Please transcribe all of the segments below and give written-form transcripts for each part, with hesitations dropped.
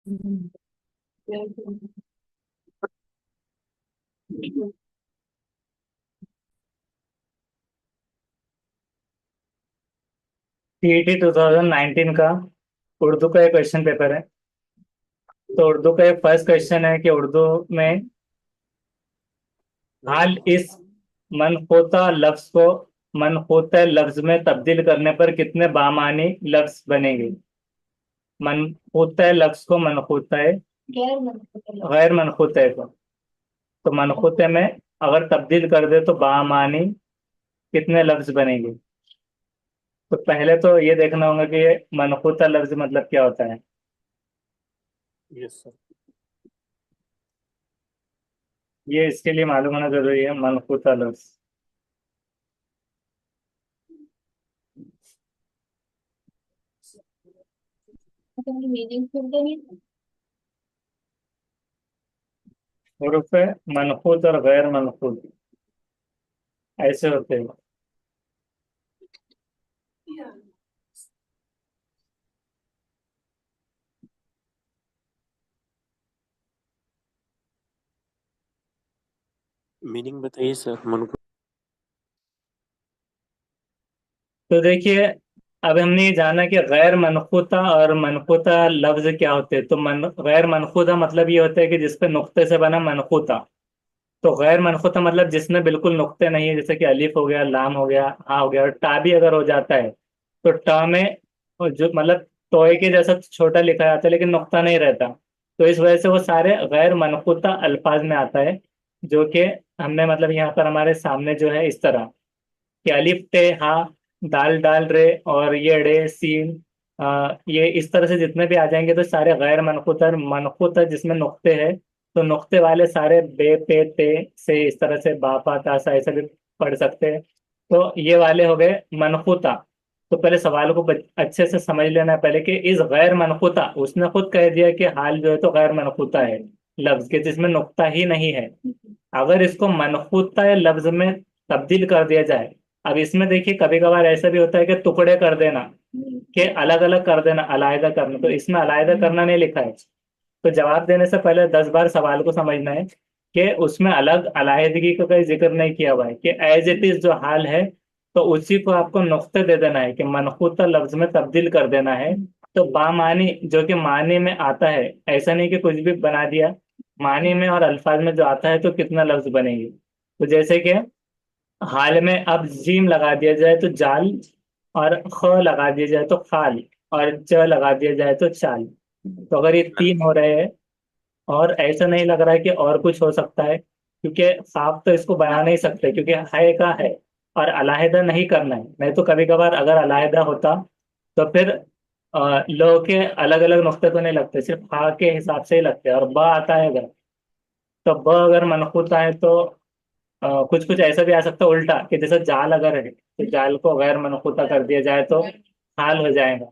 CET 2019 का उर्दू का एक क्वेश्चन पेपर है। तो उर्दू का एक फर्स्ट क्वेश्चन है कि उर्दू में हाल इस मनफूता लफ्ज को मनफूता लफ्ज में तब्दील करने पर कितने बामानी लफ्ज बनेंगे। मनफूता लफ्ज को मनफूता गैर मनफूता को तो मनफूते में अगर तब्दील कर दे तो बामानी कितने लफ्ज बनेंगे। तो पहले तो ये देखना होगा कि ये मनफूता लफ्ज मतलब क्या होता है। Yes sir. ये इसके लिए मालूम होना जरूरी है मनफूता लफ्ज। हुरूफ मनफूत और गैर मनफूत ऐसे होते हैं। मीनिंग बताइए सर, मनुपुर। तो देखिए, अब हमने ये जाना कि गैर मनफूता और मनफूता लफ्ज क्या होते हैं। तो गैर मनफूता मतलब ये होता है कि जिसपे नुक्ते से बना मनफूता। तो गैर मनफूता मतलब जिसमें बिल्कुल नुक्ते नहीं है, जैसे कि अलिफ हो गया, लाम हो गया, हा हो गया, और टा भी अगर हो जाता है तो टा में जो मतलब टोए के जैसा छोटा लिखा जाता है लेकिन नुक्ता नहीं रहता। तो इस वजह से वो सारे गैर मनफूता अल्फाज में आता है। जो कि हमने मतलब यहाँ पर हमारे सामने जो है इस तरह कि अलिफ टे हा, दाल डाल रे, और ये रे सीन, ये इस तरह से जितने भी आ जाएंगे तो सारे गैर मनकूत और मनकूत है जिसमें नुक्ते हैं। तो नुक्ते वाले सारे बे पे ते से इस तरह से बापा तासा ऐसे भी पढ़ सकते हैं। तो ये वाले हो गए मनकूता। तो पहले सवाल को अच्छे से समझ लेना है पहले कि इस गैर मनकूता उसने खुद कह दिया कि हाल जो है तो गैर मनकूता है लफ्ज के जिसमें नुक्ता ही नहीं है। अगर इसको मनकूता या लफ्ज में तब्दील कर दिया जाए। अब इसमें देखिए कभी कभार ऐसा भी होता है कि टुकड़े कर देना, कि अलग अलग कर देना, अलग करना। तो इसमें अलग करना नहीं लिखा है। तो जवाब देने से पहले 10 बार सवाल को समझना है कि उसमें अलग अलहदगी का कोई जिक्र नहीं किया हुआ है, कि एज इट इज जो हाल है तो उसी को आपको नुक्ते दे देना है कि मनहूता लफ्ज में तब्दील कर देना है। तो बामानी जो कि मानी में आता है, ऐसा नहीं कि कुछ भी बना दिया। मानी में और अल्फाज में जो आता है तो कितना लफ्ज बनेंगे। तो जैसे कि हाल में अब जीम लगा दिया जाए तो जाल, और ख लगा दिया जाए तो खाल, और च लगा दिया जाए तो चाल। तो अगर ये तीन हो रहे हैं और ऐसा नहीं लग रहा है कि और कुछ हो सकता है, क्योंकि साफ तो इसको बना नहीं सकते क्योंकि है का है और अलहदा नहीं करना है। नहीं तो कभी कभार अगर अलहदा होता तो फिर लो के अलग अलग नुक्ते तो नहीं लगते, सिर्फ हा के हिसाब से ही लगते हैं। और ब आता है अगर, तो ब अगर मनकूता है तो कुछ कुछ ऐसा भी आ सकता है उल्टा, कि जैसे जाल अगर है तो जाल को गैर मनकूता कर दिया जाए तो हाल हो जाएगा।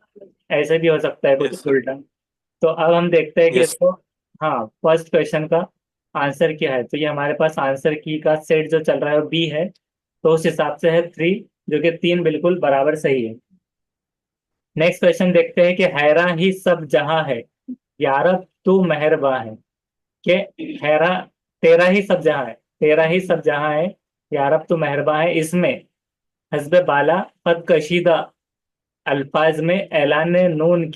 ऐसे भी हो सकता है यस कुछ सर। उल्टा। तो अब हम देखते हैं कि यस। इसको, हाँ, फर्स्ट क्वेश्चन का आंसर क्या है। तो ये हमारे पास आंसर की का सेट जो चल रहा है वो बी है। तो उस हिसाब से है थ्री, जो कि तीन बिल्कुल बराबर सही है। नेक्स्ट क्वेश्चन देखते हैं कि हैरा ही सब जहां है, यारब तू मेहरबा है। कि हैरा, तेरा ही सब जहां है, तेरा ही सब जहां है, यारब तू मेहरबा है, इसमें हस्ब बाला कद कशीदा अल्फाज में ऐलान नून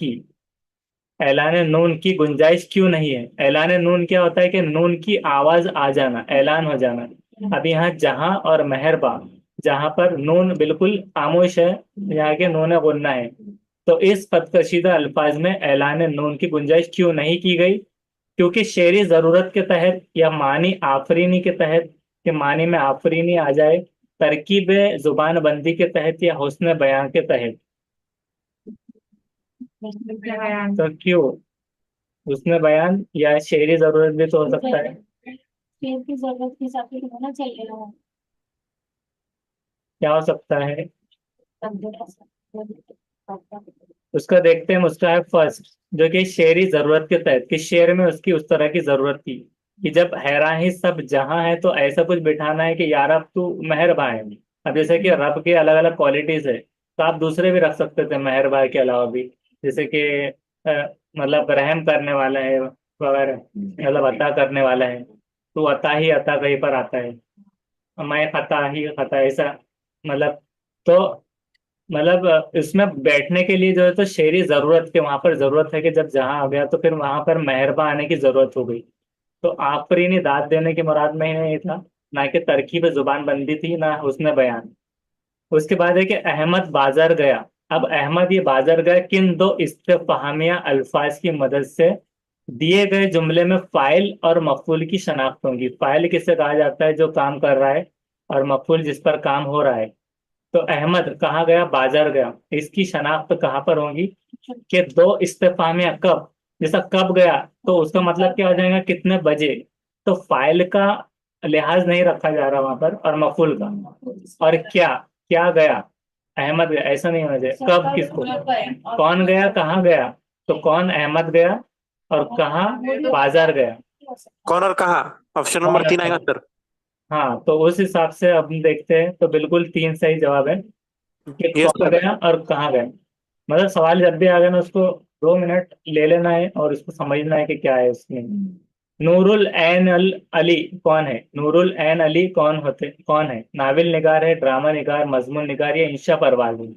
की गुंजाइश क्यों नहीं है। ऐलान नून क्या होता है कि नून की आवाज आ जाना, ऐलान हो जाना। अब यहाँ जहां और मेहरबा, जहां पर नून बिल्कुल खामोश है, यहाँ के नून गुन्ना है। तो इस कदकशीदा अल्फाज में ऐलान नून की गुंजाइश क्यों नहीं की गई। क्योंकि शेरी जरूरत के तहत या मानी आफरीनी के तहत, कि मानी में आफरीनी आ जाए, तरकीब जुबान बंदी के तहत या हुस्न बयां के तहत। तो क्यों हुस्न बयान या शेरी जरूरत भी तो हो सकता है। शेर की जरूरत के हिसाब से होना चाहिए ना। क्या हो सकता है उसका, देखते हैं। उसका है फर्स्ट, जो कि शेरी जरूरत के तहत, कि शेर में उसकी उस तरह की जरूरत थी कि जब हैरान ही सब जहां है तो ऐसा कुछ बिठाना है कि यार अब तू मेहरबान है। अब जैसे कि रब के अलग अलग क्वालिटीज है तो आप दूसरे भी रख सकते थे मेहरबान के अलावा भी। जैसे कि अ, मतलब रहम करने वाला है वगैरह, मतलब अता करने वाला है। तू अता ही अता कहीं पर आता है, मैं खता ही खता ऐसा, मतलब। तो मतलब इसमें बैठने के लिए जो है तो शेरी जरूरत थी, वहां पर जरूरत है कि जब जहां आ गया तो फिर वहां पर मेहरबा आने की जरूरत हो गई। तो आफरीनी दाद देने की मुराद में ही नहीं था, ना कि तरकीब जुबान बंदी थी, ना उसमें बयान। उसके बाद है कि अहमद बाजार गया। अब अहमद ये बाजार गया किन दो इस्तेफामिया अल्फाज की मदद से दिए गए जुमले में फाइल और मफूल की शनाख्त होंगी। फाइल किसे कहा जाता है, जो काम कर रहा है, और मफूल जिस पर काम हो रहा है। तो अहमद कहाँ गया, बाजार गया, इसकी शनाख्त कहाँ पर होगी कि दो इस्तेफामिया कब। जैसा कब गया, तो उसका मतलब क्या हो जाएगा, कितने बजे। तो फाइल का लिहाज नहीं रखा जा रहा वहां पर, और मफूल का। और क्या, क्या गया, अहमद गया, ऐसा नहीं होना चाहिए। कब किसको, कौन गया, कहाँ गया। तो कौन अहमद गया, और कहाँ बाजार गया। कौन और कहा? ऑप्शन कौन नंबर और 3 आएगा कहाँ। अंदर। हाँ, तो उस हिसाब से अब हम देखते हैं, तो बिल्कुल तीन सही जवाब है कि यस कौन सर। गया और कहाँ गया। मतलब सवाल जब भी आ गया ना, उसको 2 मिनट ले लेना है और उसको समझना है कि क्या है उसमें। नूरुल ऐन अल अली कौन है, नूरुल ऐन अली कौन है, नाविल निगार है, ड्रामा निगार, मजमून निगार, या इंशा परवाज है।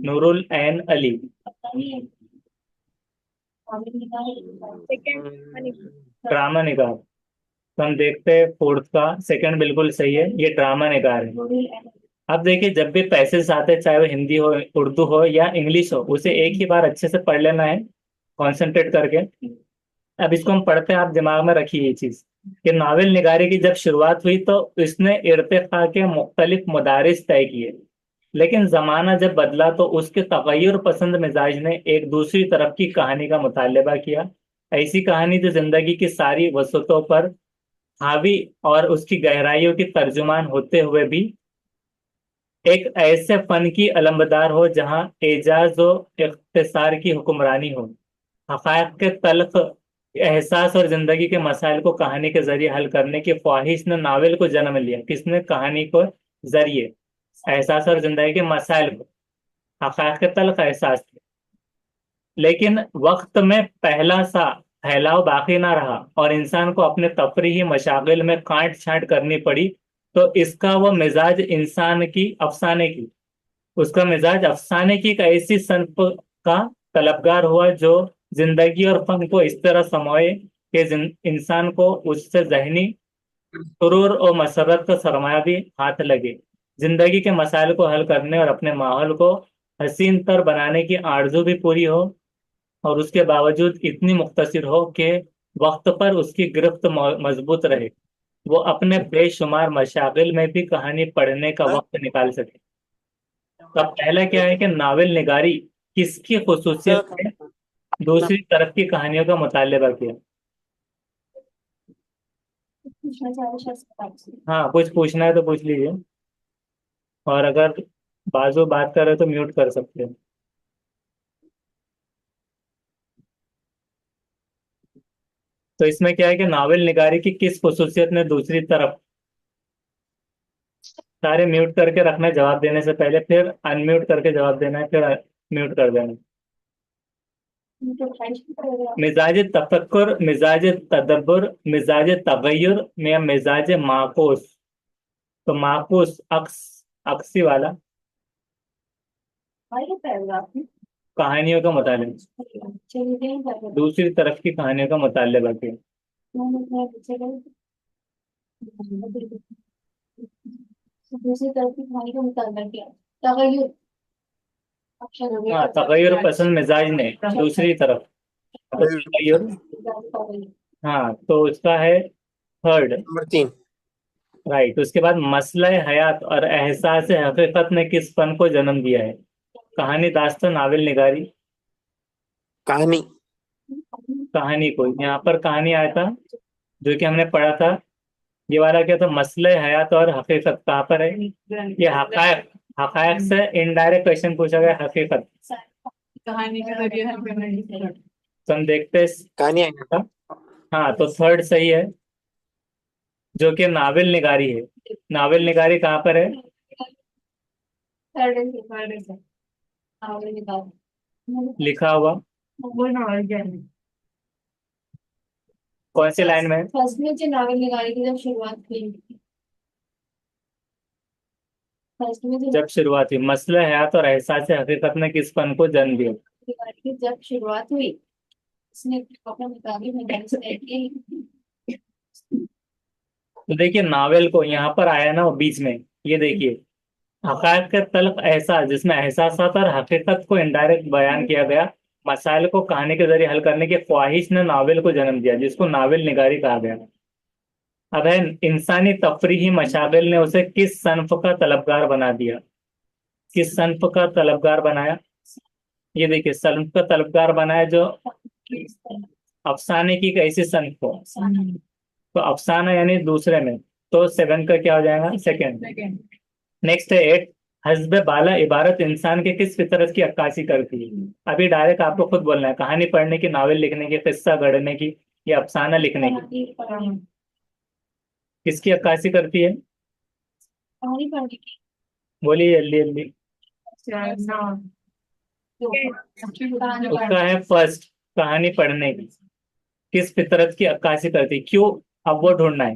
नूरुल ऐन अली, सेकंड मनी। ड्रामा निगार। तो हम देखते हैं फोर्थ का, सेकंड बिल्कुल सही है, ये ड्रामा निगार है। अब देखिए, जब भी पैसेज आते हैं, चाहे वो हिंदी हो, उर्दू हो या इंग्लिश हो, उसे एक ही बार अच्छे से पढ़ लेना है, कॉन्सेंट्रेट करके। अब इसको हम पढ़ते हैं, आप दिमाग में रखिए ये चीज, कि नावल निगारी की जब शुरुआत हुई तो इसने इर्तिका के मुख्तलिफ मदारिस तय किए। लेकिन जमाना जब बदला तो उसके तगैयुर पसंद मिजाज ने एक दूसरी तरफ की कहानी का मुतालबा किया। ऐसी कहानी जो जिंदगी की सारी वसतों पर हावी और उसकी गहराइयों की तर्जुमान होते हुए भी एक ऐसे फन की अलमबदार हो जहां एजाज व इख्तिसार की हुक्मरानी हो। हकायक के तल्ख एहसास और जिंदगी के मसाइल को कहानी के जरिए हल करने की ख्वाहिश ने नावल को जन्म लिया। किसने, कहानी को जरिए एहसास और जिंदगी के मसाइल को, हकायक के तल्ख एहसास थे। लेकिन वक्त में पहला सा फैलाव बाकी ना रहा और इंसान को अपने तफरीही मशागिल में काट छांट करनी पड़ी। तो इसका वो मिजाज इंसान की अफसाने की उसका मिजाज अफसाने की एक ऐसी सनफ का तलबगार हुआ जो जिंदगी और फन को इस तरह समोए कि इंसान को उससे जहनी सुरूर और मसरत का सरमाया भी हाथ लगे। जिंदगी के मसाइल को हल करने और अपने माहौल को हसीन तर बनाने की आरजू भी पूरी हो, और उसके बावजूद इतनी मुख्तसर हो कि वक्त पर उसकी गिरफ्त मजबूत रहे, वो अपने बेशुमार मशागिल में भी कहानी पढ़ने का वक्त निकाल सके। तो अब पहला क्या है कि नावल निगारी किसकी खसूसियत है, दूसरी तरफ की कहानियों का मुतालबा किया। हाँ, कुछ पूछना है तो पूछ लीजिए, और अगर बाजू बात कर रहे हो तो म्यूट कर सकते हैं। तो इसमें क्या है कि नावल निगारी की किस खसूसियत ने दूसरी तरफ, सारे म्यूट करके रखना है जवाब देने से पहले, फिर अनम्यूट करके जवाब देना है, फिर म्यूट कर देना है। मिजाज तफक्कुर, मिजाज तदब्बुर, मिजाज तगय्युर में मिजाज माकूस। तो माकूस अक्स, अक्सी वाला, कहानियों का मुतालिब, दूसरी तरफ की कहानियों का मुतालिबा किया। दूसरी तरफ की कहानी का मुतालबा किया। तगय्युर ऑप्शन हो हाँ, गया। तगय्युर पसंद मिजाज ने दूसरी तरफ, तो तगय्युर। हाँ, तो उसका है थर्ड, नंबर 3। राइट। उसके बाद मसला हयात और एहसास हकीकत ने किस फन को जन्म दिया है। कहानी, दास्तान, नावल निगारी। कहानी। कहानी को, यहाँ पर कहानी आया था जो कि हमने पढ़ा था। ये वाला क्या था, मसले हयात और हकीकत कहाँ पर है, ये हकायक। हकायक से इनडायरेक्ट क्वेश्चन पूछा गया, हकीकत। कहानी के जरिए हल करने की। तो हम देखते कहानी आएगा। हैं। हाँ, तो थर्ड सही है, जो कि नावल निगारी है। नावल निगारी कहाँ पर है, थर्ड है, थर्ड है। नावल निगारी। लिखा हुआ। वो नावल क्या है? कौन सी लाइन में? फर्स्ट में जो नावल निकाली थी जब शुरुआत हुई, फर्स्ट में जो जब शुरुआत हुई, मसला हयात और एहसास हकीकत ने किस फन को जन्म दिया? निकाली थी जब शुरुआत हुई, उसने कॉपी निकाली, मैंने सेलेक्ट की। तो देखिए नावेल को यहाँ पर आया ना वो बीच में, ये देखिए, हकायत के तल्ख एहसास, जिसमें एहसासात और हकीकत को इनडायरेक्ट बयान किया गया, मसाइल को कहानी के जरिए हल करने की ख्वाहिश ने नावल को जन्म दिया, जिसको नावल निगारी कहा गया। अब है, इंसानी तफरीही मशागिल ने उसे किस सन्फ का तलबगार बना दिया? किस सन्फ का तलबगार बनाया? ये देखिए, सन्फ का तलबगार बनाया जो अफसाने की एक ऐसी सन्फ को। तो अफसाना यानी दूसरे में, तो सेवन का क्या हो जाएगा? सेकंड। नेक्स्ट है एट। हस्ब बाला इबारत इंसान के किस फितरत की अक्कासी करती है? अभी डायरेक्ट आपको खुद बोलना है, कहानी पढ़ने की, नावल लिखने की, किस्सा गढ़ने की, या अफसाना लिखने की, कहानी किसकी अक्कासी करती है? पढ़ने की। बोलिए जल्दी जल्दी। कहानी उसका पढ़ने है फर्स्ट, कहानी पढ़ने की। किस फितरत की अक्कासी करती, क्यों? अब वो ढूंढना है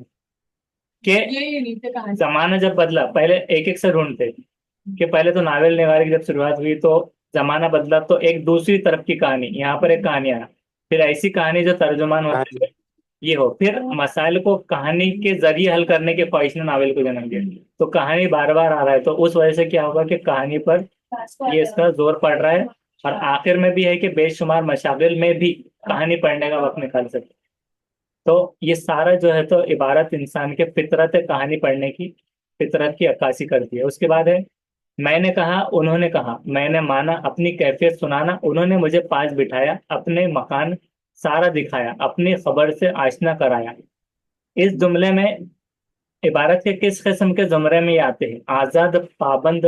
कि ये नीचे कहानी। जमाना जब बदला, पहले एक एक से ढूंढते कि पहले तो नावल निगारी की जब शुरुआत हुई तो जमाना बदला, तो एक दूसरी तरफ की कहानी, यहाँ पर एक कहानी आया, फिर ऐसी कहानी जो तर्जुमान होते कहानी। हुए ये हो, फिर मसाइल को कहानी के जरिए हल करने के ख्वाहिश ने नावल को जन्म दिया। तो कहानी बार बार आ रहा है, तो उस वजह से क्या होगा कि कहानी पर ये इसका जोर पड़ रहा है, और आखिर में भी है कि बेशुमार मशागिल में भी कहानी पढ़ने का वक्त निकाल सकते। तो ये सारा जो है तो इबारत इंसान के फितरत है, कहानी पढ़ने की, फितरत की अक्कासी करती है। उसके बाद है, मैंने कहा उन्होंने कहा, मैंने माना अपनी कैफियत सुनाना, उन्होंने मुझे पास बिठाया, अपने मकान सारा दिखाया, अपनी खबर से आशना कराया। इस जुमले में इबारत के किस किस्म के जुमरे में ये आते हैं? आजाद, पाबंद,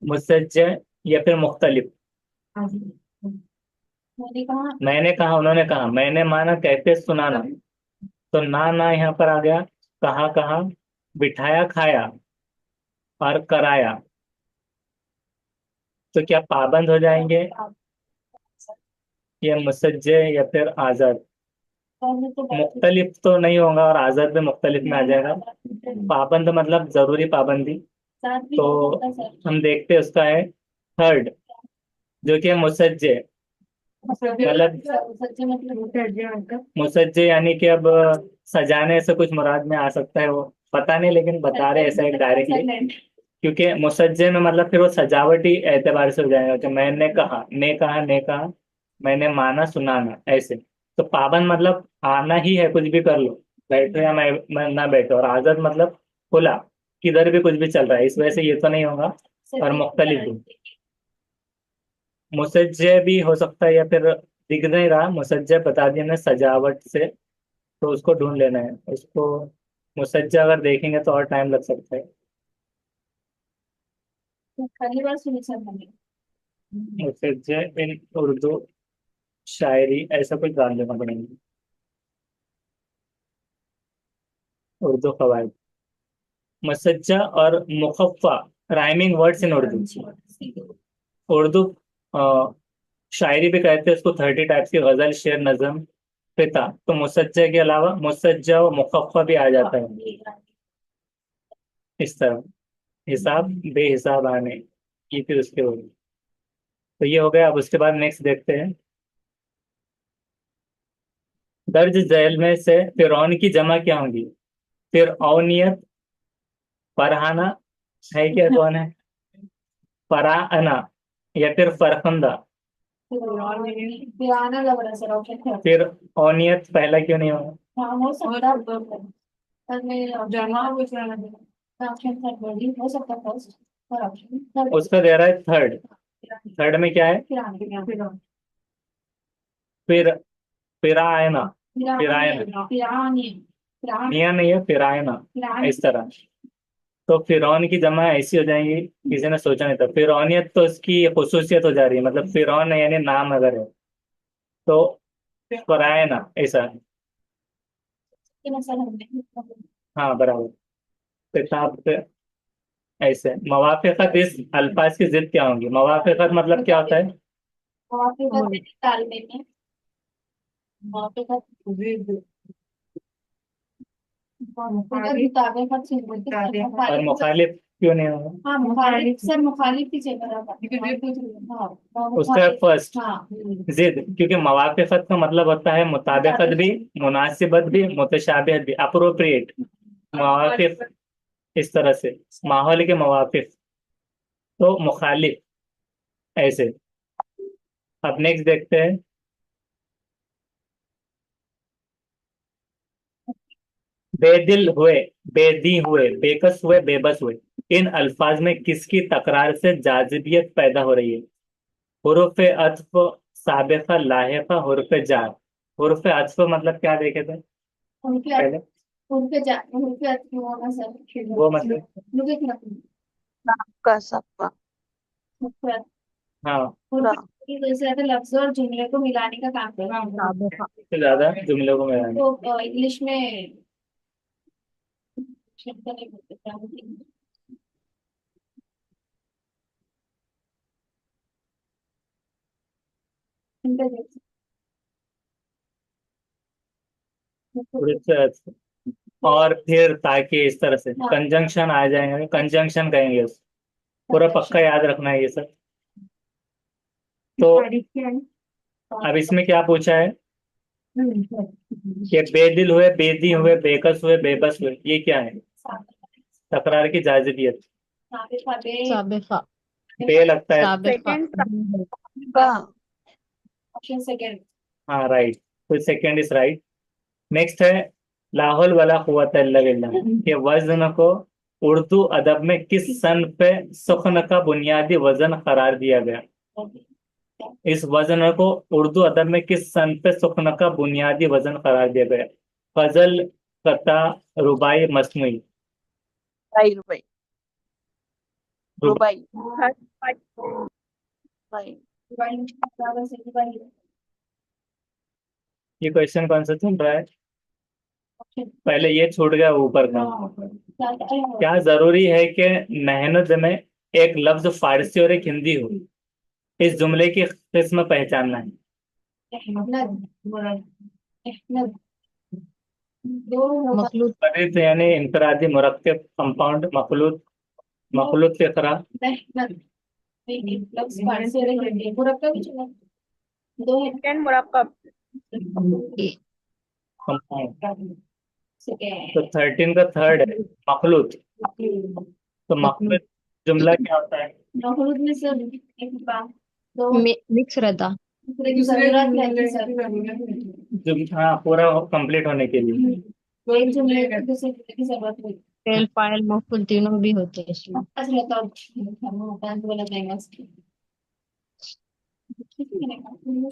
मुसज्जह, या फिर मुख्तलिफ? मैंने कहा मैंने कहा उन्होंने कहा, मैंने माना कैफियत सुनाना, तो ना यहाँ पर आ गया, कहा कहा, बिठाया खाया, और कराया, तो क्या पाबंद हो जाएंगे, या मुसज्जे, या फिर आजाद? पहले तो मुख्तलिफ तो नहीं होगा, और आजाद भी मुख्तलिफ में आ जाएगा। पाबंद मतलब जरूरी पाबंदी, साथ भी तो हो सकता है हम देखते हैं उसका है थर्ड, जो कि है मुसज्जे। मतलब सच्चे मतलब मुसज्जे यानी कि अब सजाने से कुछ मुराद में आ सकता है, वो पता नहीं, लेकिन बता रहे ऐसा एक डायरेक्टली, क्योंकि मुसज्जे में मतलब फिर वो सजावटी एतबार से हो जाएगा कि मैंने कहा, ने कहा, ने कहा, मैंने माना, सुनाना, ऐसे। तो पाबंद मतलब आना ही है, कुछ भी कर लो, बैठो या मैं ना बैठो, और आजाद मतलब खुला, किधर भी कुछ भी चल रहा है, इस वजह से ये तो नहीं होगा। और मुख्तलिफ भी, मुसज्जे भी हो सकता है, या फिर दिख नहीं रहा, मुसज्जे बता दिया ना सजावट से, तो उसको ढूंढ लेना है उसको। मुसज्जा अगर देखेंगे तो और टाइम लग सकता है। पहली बार सुनी सर मैंने। मुसज्जे इन उर्दू शायरी, ऐसा कुछ डाल देना पड़ेगा, उर्दू कवायद। मुसज्जा और मुखफ़ा, rhyming words in Urdu. Urdu अ, शायरी भी कहते हैं उसको, 30 टाइप्स की, गजल, शेर, नज्म, फिता। तो मुसज्जा के अलावा मुसज्जा और मुखफ़ा भी आ जाता है इस तरह, हिसाब बेहिसाब आने, ये फिर उसके हो गए। तो ये हो गया। अब उसके बाद नेक्स्ट देखते हैं, दर्ज झैल में से फिरौन की जमा क्या होंगी? फिरऔनियत, फरहाना, है क्या, कौन है? फराअना, या फिर फरखंदा? पुराना लग रहा है सर, ऑप्शन है। फिर औनियत पहला क्यों नहीं होगा? हाँ हो सकता है, पर मैं जमा पूछ रहा था, ऑप्शन थर्ड बोली हो सकता है फर्स्ट, और ऑप्शन थर्ड उसका दे रहा है थर्ड। थर्ड में क्या है? फिर फिरायना, फिरायना, निया नहीं है, फिरायना, इस तरह। तो फिरौन की जमा ऐसी हो जाएंगी, किसी ने सोचा नहीं था। फिरौनियत तो इसकी खुसूसियत हो जा रही है, मतलब फिरौन है यानी नाम अगर है, तो फरायना ऐसा है। हाँ बराबर, किताब पे ऐसे। मवाफ़िक़त, इस अल्फाज की जिद क्या होंगी? मवाफ़िक़त मतलब क्या होता है? मुआफिकत डालने में मुआफिकत मुताबिकत से और मुखालिफ क्यों नहीं होगा? हाँ मुखालिफ सर मुखालिफ की जगह हाँ उसका फर्स्ट हाँ जिद, क्योंकि मवाफिकत का मतलब होता है मुताबिकत भी, मुनासिबत भी, मुतशाबिहत भी, अप्रोप्रिएट, मवाफिक, इस तरह से माहौल के मवाफिक। तो मुखालिफ ऐसे। अब नेक्स्ट देखते हैं। बेदिल हुए, बेदी हुए, बेकस हुए, बेबस हुए, इन अल्फाज में किसकी तकरार से जाजिबियत पैदा हो रही है? हुरूफ अत्फ, साबिका, लाहिका, हुरूफ जार। हुरूफ अत्फ मतलब क्या देखे थे उनके पहले? उनके होना सर वो मतलब, मुझे क्या का सबका हाँ, उनकी वजह से लफ्ज और जुमले को मिलाने का काम करता है साबिक़ा। सबसे ज्यादा जुमलों को मिलाने। तो इंग्लिश में शब्द नहीं बोलते क्या बोलते हैं? इनका जैसे हुरूफ अत्फ और फिर ताकि इस तरह से हाँ कंजंक्शन आ जाएंगे, कंजंक्शन कहेंगे उसको। पूरा पक्का याद रखना है ये सब। तो अब इसमें क्या पूछा है कि बेदिल हुए, बेदी हुए, बेकस हुए, बेबस हुए, ये क्या है? तकरार की जाजिबियत। साबिक़ा। बे लगता है। साबिक़ा। का ऑप्शन सेकंड हाँ राइट, तो सेकंड इज राइट। नेक्स्ट है लाहौल वाला कुव्वत इल्ला बिल्लाह के वजन को उर्दू अदब में किस सन पे सुख्न का बुनियादी वजन करार दिया गया? इस वजन को उर्दू अदब में किस सन पे सुख्न का बुनियादी वजन करार दिया गया? गजल, कता, रुबाई, मसनूई। रुबाई रुबाई। रुबाई रुबाई ये क्वेश्चन कौन सा चल रहा है? पहले ये छूट गया ऊपर का। क्या जरूरी है कि मेहनत में एक लफ्ज फारसी और एक हिंदी हो? इस जुमले की किस्म पहचानना है। मखलूत। मुनफरिद यानी इनफरादी, मुरक्कब, कंपाउंड, मखलूत, मखलूत फिक्रा, सेकंड मुरक्कब कंपाउंड। तो 13 का थर्ड है मखलूत। तो मखलूत मखलूत जुमला क्या होता है? मखलूत में सर एक बात दो मिक्स रहता। दूसरे की जरूरत है सर हाँ, पूरा कंप्लीट होने के लिए। एक जुमले का दूसरे की जरूरत है फेल फाइल मफूल तीनों भी होते हैं इसमें। अच्छा बताओ हम होता है तो बोला जाएगा इसकी ठीक है मैंने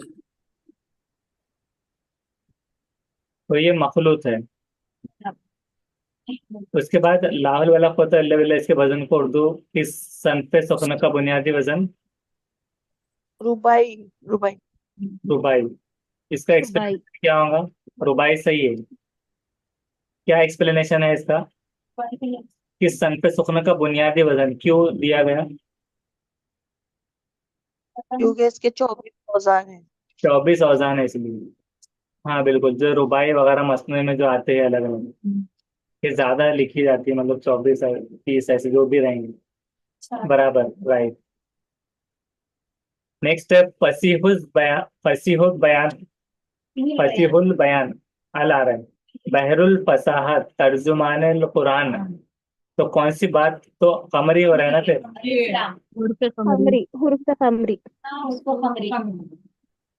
तो ये मखलूत है। उसके बाद लाहौल वाला खोता अल्लाह बिल्ला, इसके वजन को उर्दू किस सन पे सुखन का बुनियादी वजन? रुबाई रुबाई रुबाई। इसका भाई एक्सप्लेनेशन क्या होगा? रुबाई सही है। क्या एक्सप्लेनेशन है इसका? किस सन पे सुखन का बुनियादी वजन क्यों दिया गया? क्योंकि इसके 24 औजार हैं। 24 औजान है इसलिए। हाँ बिल्कुल, जो रुबाई वगैरह मसनू में जो आते हैं अलग अलग, ये ज्यादा लिखी जाती है, मतलब 24 30 ऐसे जो भी रहेंगे। बराबर, राइट। नेक्स्ट है फसीहुल बयान, फसीहुल बयान, फसीहुल बयान। अल आ रहा है बहरुल फसाहत तर्जुमान कुरान। तो कौन सी बात? तो कमरी हो रहा है ना फिर। उर्फ समरी। हुर्फ खमरी। उसको खमरी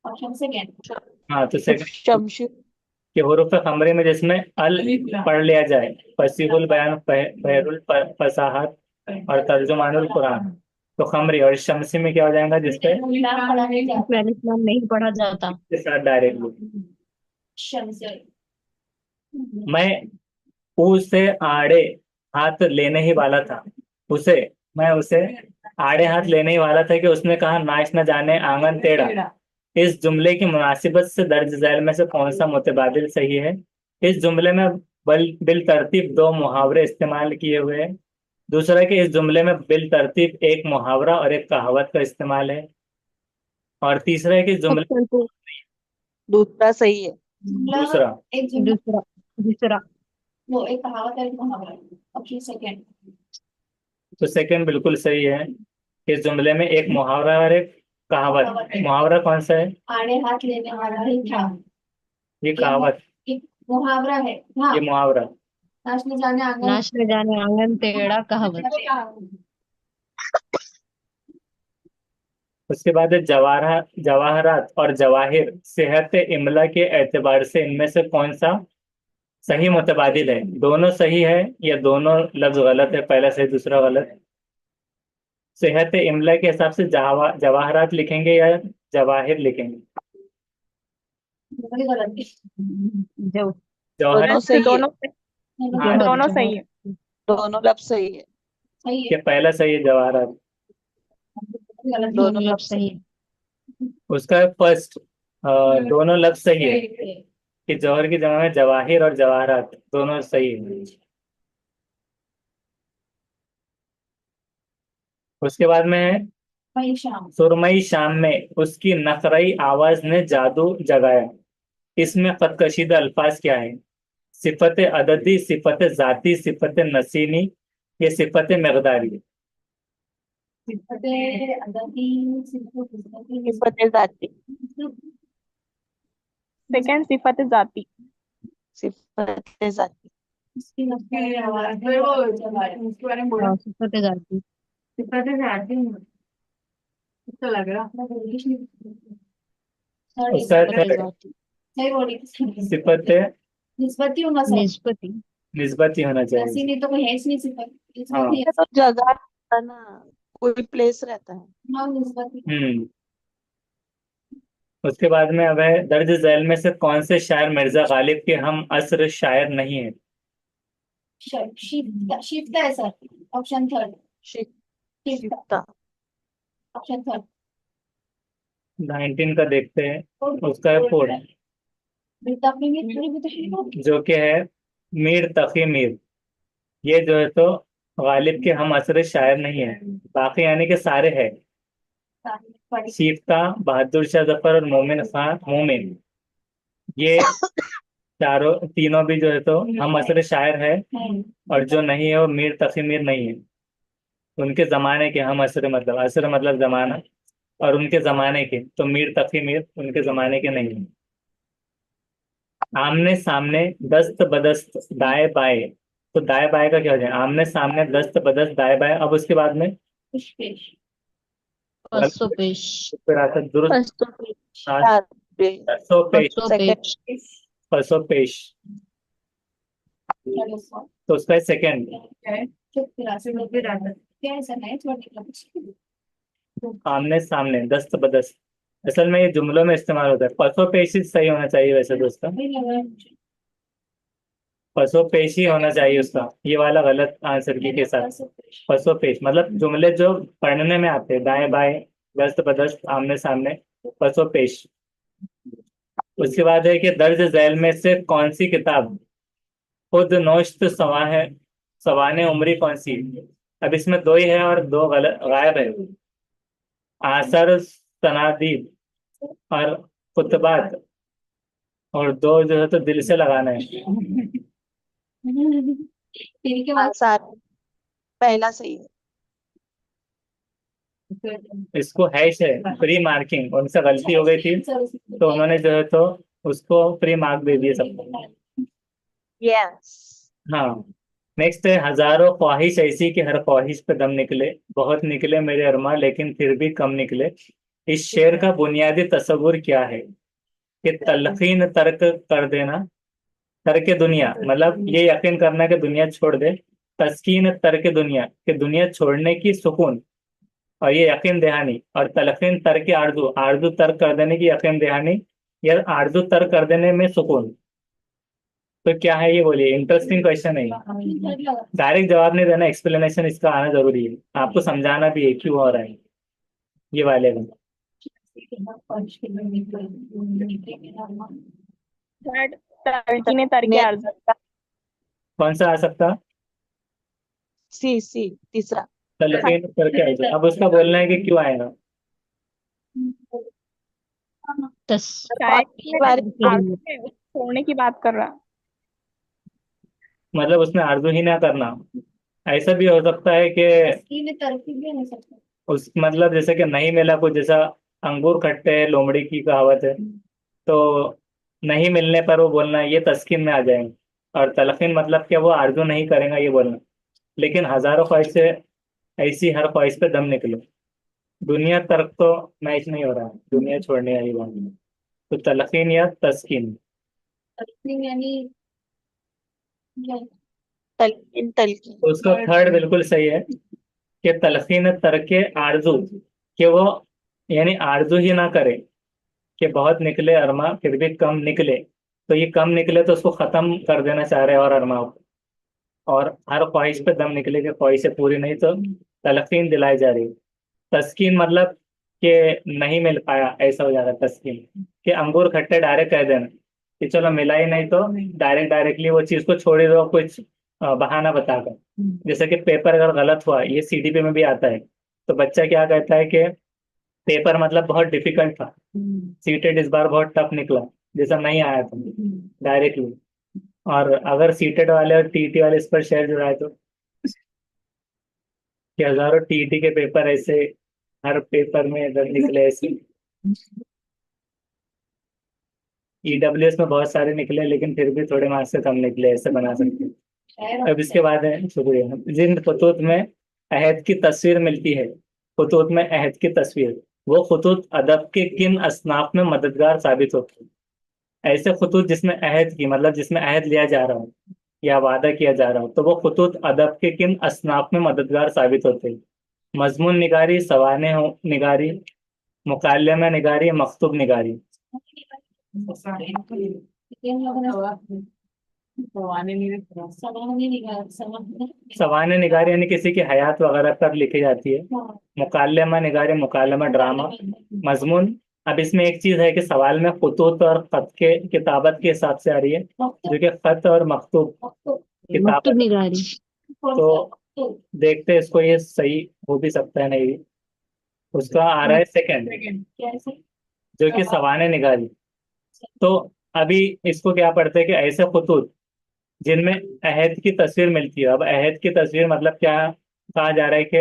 ऑप्शन सेकंड हाँ, तो सेकंड शमशी के हुरूफ खमरी में जिसमें अल पढ़ लिया जाए, फसीहुल बयान, बहरुल फसाहत और तर्जुमानुल कुरान। तो खमरी, और शमसी में क्या हो जाएगा जिसपे नाम पढ़ा नहीं जाता इसमें अलिफ लाम नहीं पढ़ा जाता। के साथ डायरेक्टली। शम्स मैं उसे आड़े हाथ लेने ही वाला था। उसे, मैं उसे आड़े हाथ लेने ही वाला था कि उसने कहा नाच न जाने आंगन टेढ़ा। इस जुमले की मुनासिबत से दर्ज झैल में से कौन सा मुतबादिल सही है? इस जुमले में बिल तरतीब दो मुहावरे इस्तेमाल किए हुए हैं। दूसरा कि इस जुमले में बिल तरतीब एक मुहावरा और एक कहावत का इस्तेमाल है। और तीसरा है कि जुमले ऑप्शन टू दूसरा सही है। दूसरा। एक जुमला, दूसरा दूसरा वो एक कहावत है, एक मुहावरा है। Option second. तो सेकंड बिल्कुल सही है। इस जुमले में एक मुहावरा और एक कहावत। मुहावरा कौन सा है? आड़े हाथ लेने वाला ही था। ये कहावत, एक मुहावरा है। हाँ, ये मुहावरा। नाचने जाने आंगन नाच न जाने आंगन टेढ़ा कहावत। उसके बाद है जवाहरात और जवाहिर सेहत इमला के एतबार से इनमें से कौन सा सही मुतबादिल है? दोनों सही है या दोनों लफ्ज गलत है? पहला सही दूसरा गलत। सेहत इमला के हिसाब से जवाहरात लिखेंगे या जवाहिर लिखेंगे? गलत है। जो जवाहर दोनों सही है। दोनों हाँ, दोनों जौहर सही है। दोनों लफ्ज सही है। सही के है। पहला सही है जवाहरात। गलत दोनों मतलब लफ्ज सही उसका फर्स्ट दोनों लफ्ज सही है कि जौहर की जगह में जवाहिर और जवाहरात दोनों सही है। उसके बाद में वही शाम। सुरमई शाम में उसकी नखरई आवाज ने जादू जगाया। इसमें खत कशीदा अल्फाज क्या है? सिफत अददी, सिफत जाती, सिफत नसीनी, ये सिफत मकदारी। सिफते अददी, सिफते सिफत जाती। सेकंड सिफत जाती। सिफत जाती। इसकी नफी आवाज है, वो उसके बारे में बोला। हाँ सिफत जाती। सिफते जाती हूँ, अच्छा लग रहा है। इंग्लिश में सॉरी, उसका सिफत है जाती। सही बोली। सिफत निस्बती होना सर। निस्बती। निस्बती होना ऐसी चाहिए। नहीं तो कोई है ही नहीं सिफत। हाँ। निस्बती है। ये तो जगह रहता है ना, कोई प्लेस रहता है। हाँ, निस्बती। उसके बाद में अब है दर्ज झैल में से कौन से शायर मिर्जा गालिब के हम असर शायर नहीं है? शिफ्ट, शिफ्ट है सर। Option third. शिक शिफ्ट। शिफ्ता। Option third. 19 का देखते हैं। उसका है फोर, बेताबी में थोड़ी भी तो शिफ्ट। जो कि है मीर तकी मीर। ये जो है तो गालिब के हम असर शायर नहीं है। बाकी यानी कि सारे हैं। पढ़ी। शिफ्ता, बहादुर शाह जफर और मोमिन खान मोमिन, ये चारों तीनों भी जो है तो हम असर शायर है। और जो नहीं है वो मीर तकी मीर नहीं है। उनके जमाने के हम असर मतलब जमाना, और उनके जमाने के तो मीर तकी मीर उनके जमाने के नहीं है। आमने सामने दस्त बदस्त दाएं बाएं, तो दाएं बाएं का क्या हो जाए? आमने सामने दस्त बदस्त दाएं बाएं। अब उसके बाद में पेश पेश। पसो पेश। विरासत दुरुस्त। फर्स्ट तो पेश। आज चार पेश। परसों पेश। पसो सेकंड पेश। परसों पेश, तो उसका सेकंड। क्या है सर? है थोड़ा। आमने सामने दस्त बदस्त, असल में ये जुमलों में इस्तेमाल होता है। परसों पेश ही सही होना चाहिए वैसे तो उसका। नहीं लग रहा है मुझे। परसों पेश ही होना चाहिए उसका, ये वाला गलत आंसर की के साथ। परसों पेश मतलब जुमले जो पढ़ने में आते हैं, दाएं बाएं, दस्त बदस्त, आमने सामने, परसों पेश। उसके बाद है कि दर्ज झैल में से कौन सी किताब खुद नौश्त सवा है, सवाने उमरी कौन सी? अब इसमें दो ही है और दो गलत गायब है। आसर सनादीद और खुतबात, और दो जो है तो दिल से लगाना है। टीवी के हाँ बाद सारे पहला सही है। इसको हैश है प्री मार्किंग, उनसे गलती हो गई थी तो उन्होंने जो है तो उसको प्री मार्क दे दिए सबको। यस। हाँ। नेक्स्ट है हजारों ख्वाहिश ऐसी कि हर ख्वाहिश पे दम निकले, बहुत निकले मेरे अरमान लेकिन फिर भी कम निकले। इस शेर का बुनियादी तस्वुर क्या है? कि तलखीन तर्क कर देना, तर्क दुनिया मतलब ये यकीन करना कि दुनिया छोड़ दे। तस्कीन तर्क दुनिया, कि दुनिया छोड़ने की सुकून, और ये यकीन दहानी। और तलखीन तर्क आरजू, आरजू तर्क कर देने की यकीन दहानी, या आरजू तर्क कर देने में सुकून। तो क्या है ये बोलिए, इंटरेस्टिंग क्वेश्चन है। डायरेक्ट जवाब नहीं देना, एक्सप्लेनेशन इसका आना जरूरी है। आपको समझाना भी है क्यों हो रहा है ये वाले में। थर्ड तलकीने तरके अर्ज। कौन सा आ सकता? सी सी तीसरा। तलखीन करके आएगा। अब उसका बोलना है कि क्यों आएगा। शायद बाकी बारी आरजू में छोड़ने की बात कर रहा। मतलब उसमें आरजू ही ना करना। ऐसा भी हो सकता है कि में तरक्की भी नहीं सकता। उस मतलब जैसे कि नहीं मिला कुछ, जैसा अंगूर खट्टे हैं, लोमड़ी की कहावत है। तो नहीं मिलने पर वो बोलना ये तस्कीन में आ जाएंगे। और तलकीन मतलब कि वो आरजू नहीं करेगा ये बोलना। लेकिन हजारों ख्वाहिश से ऐसी हर ख्वाहिश पे दम निकलो। दुनिया तर्क तो मैच नहीं हो रहा है, दुनिया छोड़ने वाली बात नहीं। तो तलकीन या तस्कीन। तरक्की यानी क्या? तलकीन तलकीन। तो उसका थर्ड बिल्कुल सही है कि तलकीन तरके आरजू, कि वो यानी आरजू ही ना करे कि बहुत निकले अरमा फिर भी कम निकले। तो ये कम निकले तो उसको खत्म कर देना चाह रहे हैं और अरमा को। और हर ख्वाहिश पे दम निकले कि ख्वाहिशें पूरी नहीं, तो तलकीन दिलाई जा रही है। तस्कीन मतलब कि नहीं मिल पाया ऐसा हो जाता है तस्कीन। कि अंगूर खट्टे डायरेक्ट कह देना कि चलो मिला ही नहीं, तो डायरेक्टली वो चीज को छोड़ ही दो कुछ बहाना बताकर। जैसे कि पेपर अगर गलत हुआ, ये सीडीपी में भी आता है। तो बच्चा क्या कहता है कि पेपर मतलब बहुत डिफिकल्ट था, सीटेड इस बार बहुत टफ निकला, जैसा नहीं आया था डायरेक्टली। और अगर सीटेड वाले और टीटी वाले इस पर शेयर जुड़ाए तो कि हजारों टीटी के पेपर ऐसे हर पेपर में इधर निकले ऐसे। ईडब्ल्यूएस में बहुत सारे निकले लेकिन फिर भी थोड़े मार्क्स से कम निकले, ऐसे बना सकते हैं। अब इसके बाद है, शुक्रिया, जिन खतूत में अहद की तस्वीर मिलती है, खतूत में अहद की तस्वीर, वो खतूत अदब के किन असनाफ में मददगार साबित होते हैं। ऐसे खतूत जिसमें अहद की मतलब जिसमें अहद लिया जा रहा हो या वादा किया जा रहा हो, तो वो खतूत अदब के किन असनाफ में मददगार साबित होते हैं। मजमून निगारी, सवाने निगारी, मुकालमा निगारी, मकतूब निगारी। सवाने निगारी यानी किसी की हयात वगैरह पर लिखी जाती है। मुकालमा निगारी, मुकालमा ड्रामा। मजमून, अब इसमें एक चीज है कि सवाल में खुतूत और खत के किताबत के हिसाब से आ रही है, जो कि खत और मकतूब मकतूब किताबत। निगारी। तो देखते हैं इसको, ये सही हो भी सकता है नहीं भी। उसका आ रहा है सेकंड, जो कि सवाने निगारी। तो अभी इसको क्या पढ़ते हैं कि ऐसे खुतूत जिनमें अहद की तस्वीर मिलती है। अब अहद की तस्वीर मतलब क्या कहा जा रहा है कि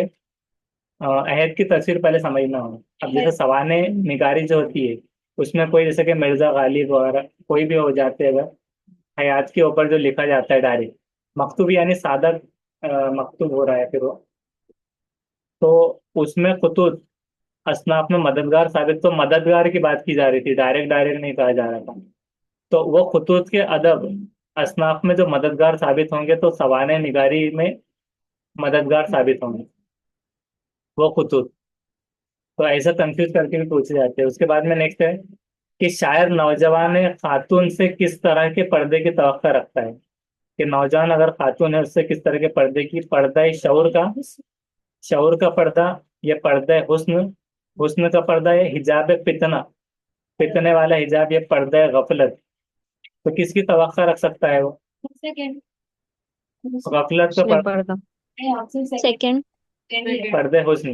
अहद की तस्वीर पहले समझना होगा। अब जैसे सवाने निगारी जो होती है, उसमें कोई जैसे कि मिर्जा गालिब वगैरह कोई भी हो जाते हैं, अगर हयात के ऊपर जो लिखा जाता है डायरेक्ट। मकतूब यानी सादा मकतूब हो रहा है फिर वो। तो उसमें खुतूत असनाफ में मददगार साबित, तो मददगार की बात की जा रही थी, डायरेक्ट डायरेक्ट नहीं कहा जा रहा था। तो वो खुतूत के अदब असनाफ में जो मददगार साबित होंगे, तो सवाने निगारी में मददगार साबित होंगे वो खुतूत। तो ऐसा कंफ्यूज करके भी पूछे जाते हैं। उसके बाद में नेक्स्ट है कि शायर नौजवान खातून से किस तरह के पर्दे की तवक्को रखता है। कि नौजवान अगर खातून है उससे किस तरह के पर्दे की, पर्दा शऊर का, शऊर का पर्दा, या पर्दा हुस्न, हुस्न का पर्दा, या हिजाब फितना, फितने वाला हिजाब, या पर्दा गफलत। तो किसकी तवक्को रख सकता है वो? सेकंड। गफलत का उसने पढ़ा। सेकंड। पर्दे हुस्न।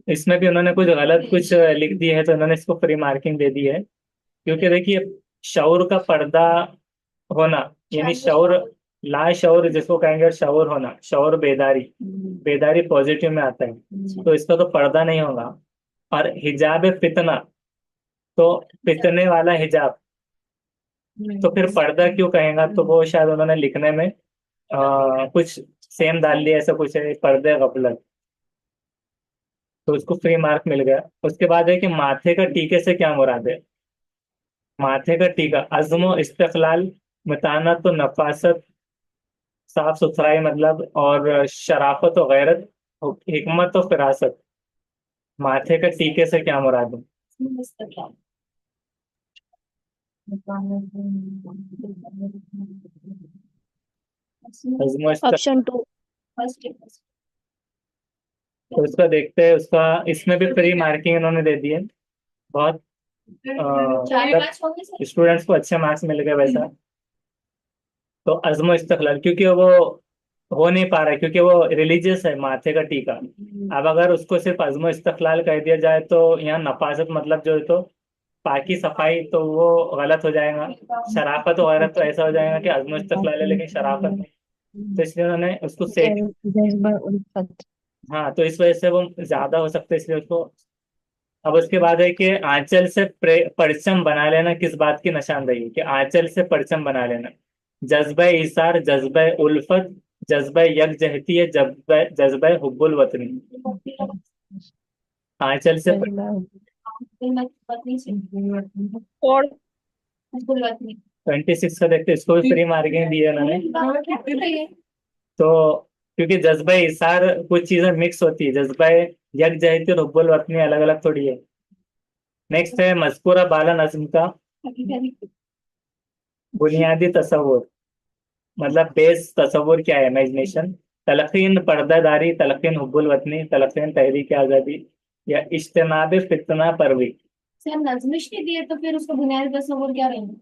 इसमें भी उन्होंने कुछ गलत कुछ लिख दिया है, तो उन्होंने इसको फ्री मार्किंग दे दी है। क्योंकि देखिए, शऊर का पर्दा होना यानी शऊर, ला शऊर जिसको कहेंगे, शऊर होना, शऊर बेदारी, बेदारी पॉजिटिव में आता है। तो इसका तो पर्दा नहीं होगा। और हिजाब फितना, तो फितने वाला हिजाब, तो फिर पर्दा क्यों कहेगा? तो वो शायद उन्होंने लिखने में कुछ सेम डाल दिया, ऐसा कुछ है, पर्दे गफलत। तो उसको फ्री मार्क मिल गया। उसके बाद है कि माथे का टीके से क्या मुराद है। माथे का टीका, अज़्म इस्तिक़लाल, मतानत तो नफासत, साफ सुथराई मतलब, और शराफत और गैरत, और हिकमत और फिरासत। माथे का टीके से क्या मुराद है? अज़्म ऑप्शन 2। तो उसका देखते हैं, उसका इसमें भी फ्री मार्किंग इन्होंने दे दी है। बहुत स्टूडेंट्स को अच्छे मार्क्स मिल गए वैसा। तो अज़्म इस्तिक़लाल, क्योंकि वो हो नहीं पा रहा है क्योंकि वो रिलीजियस है, माथे का टीका। अब अगर उसको सिर्फ अज़्म इस्तक़लाल कह दिया जाए तो यहाँ नफासत मतलब जो है तो पाकी सफाई, तो वो गलत हो जाएगा। शराफत वगैरह तो ऐसा हो जाएगा कि अज़्म इस्तक़लाल है लेकिन शराफत नहीं। तो इसलिए उन्होंने उसको सेफ। जज्बा उल्फत। हाँ, तो इस वजह से वो ज्यादा हो सकता है, इसलिए उसको। अब उसके बाद है कि आंचल से परचम बना लेना किस बात की निशानदेही, कि आंचल से परचम बना लेना। जज्बा इसार, जज्बा उल्फत, जज्बा यकजहती है, जज्बा जज्बा हुब्बुल वतनी। आंचल से जज्बा पत्नी से और 26 का देखते, इसको भी फ्री मार्किंग दी है उन्होंने। तो क्योंकि जज्बा इसार कुछ चीजें मिक्स होती है, जज्बा यकजहती और हुब्बुल वतनी अलग अलग थोड़ी है। नेक्स्ट है मजकूरा बाला नज्म का बुनियादी तस्वुर, मतलब बेस तस्वुर क्या है, इमेजिनेशन। तलकीन पर्दादारी, तलकीन हुब्बुल वतनी, तलकीन तहरीक आज़ादी, या इज्तनाब फितना परवी। से हम नजमिश के दिए तो फिर उसका बुनियादी तस्वुर क्या रहेगा?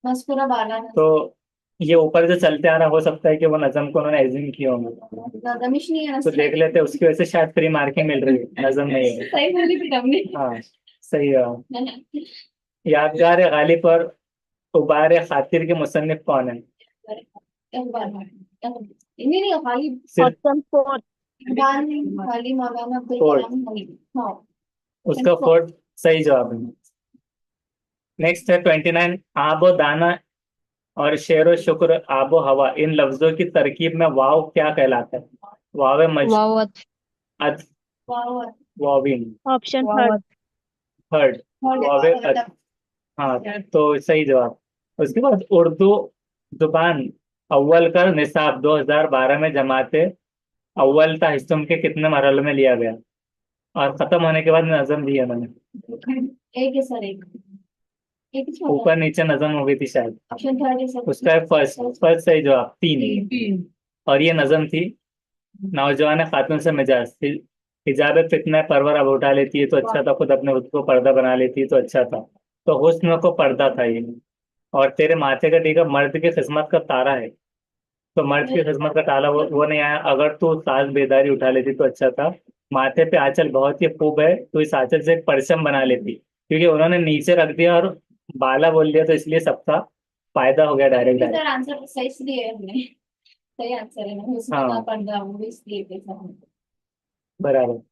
मस्कुरा बाला तो ये ऊपर जो चलते आ रहा, हो सकता है कि वो नजम को उन्होंने एज्यूम किए होंगे। नजमिश नहीं है तो देख लेते हैं, उसकी वजह से शायद फ्री मार्किंग मिल रही है, नजम नहीं है। सही बोली थी हमने। हाँ, सही है। यादगार गालिब और उबार खातिर के मुसन्निफ कौन है? नहीं नहीं खाली सिर्फ ऑप्शन फोर। खाली मौलाना अब्दुल फोर्थ, कलाम नहीं। हाँ उसका फोर्थ सही जवाब है। नेक्स्ट है 29, आबो दाना और शेरो शुक्र आबो हवा, इन लफ्जों की तरकीब में वाव क्या कहलाता है? वाव मज वावत। अद वाह वाविन, ऑप्शन थर्ड। वावत। थर्ड, वाव अद। हाँ, तो सही जवाब। उसके बाद उर्दू जुबान अव्वल का निसाब 2012 में जमाते अव्वल था हिस्सों के कितने मरहलों में लिया गया, और खत्म होने के बाद नजम दी है मैंने। एक है सर, एक ही छोटा। ऊपर नीचे नजम हो गई थी शायद। ऑप्शन थर्ड है सर। उसका फर्स्ट फर्स्ट सही जवाब 3। और ये नजम थी, नौजवान खातून से मिजाज थी, हिजाब फितना परवर अब उठा लेती है तो अच्छा था, खुद अपने खुद को पर्दा बना लेती है तो अच्छा था, तो हुस्न को पर्दा था ये। और तेरे माथे का टीका मर्द की किस्मत का तारा है, तो मर्द की किस्मत का ताला वो नहीं आया, अगर तू साज बेदारी उठा लेती तो अच्छा था। माथे पे आंचल बहुत ही खूब है, तो इस आंचल से एक परचम बना लेती, क्योंकि उन्होंने नीचे रख दिया और बाला बोल दिया, तो इसलिए सबका फायदा हो गया डायरेक्ट सर डायरेक्ट। आंसर सही से दिया है हमने। सही आंसर है ना, उसमें ना हाँ, पर्दा वो भी इसलिए पे सर। बराबर।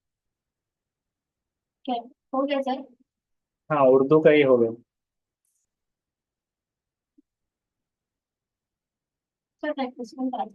क्या हो गया सर? हाँ, उर्दू का ही हो गया। सर प्रैक्टिस में बात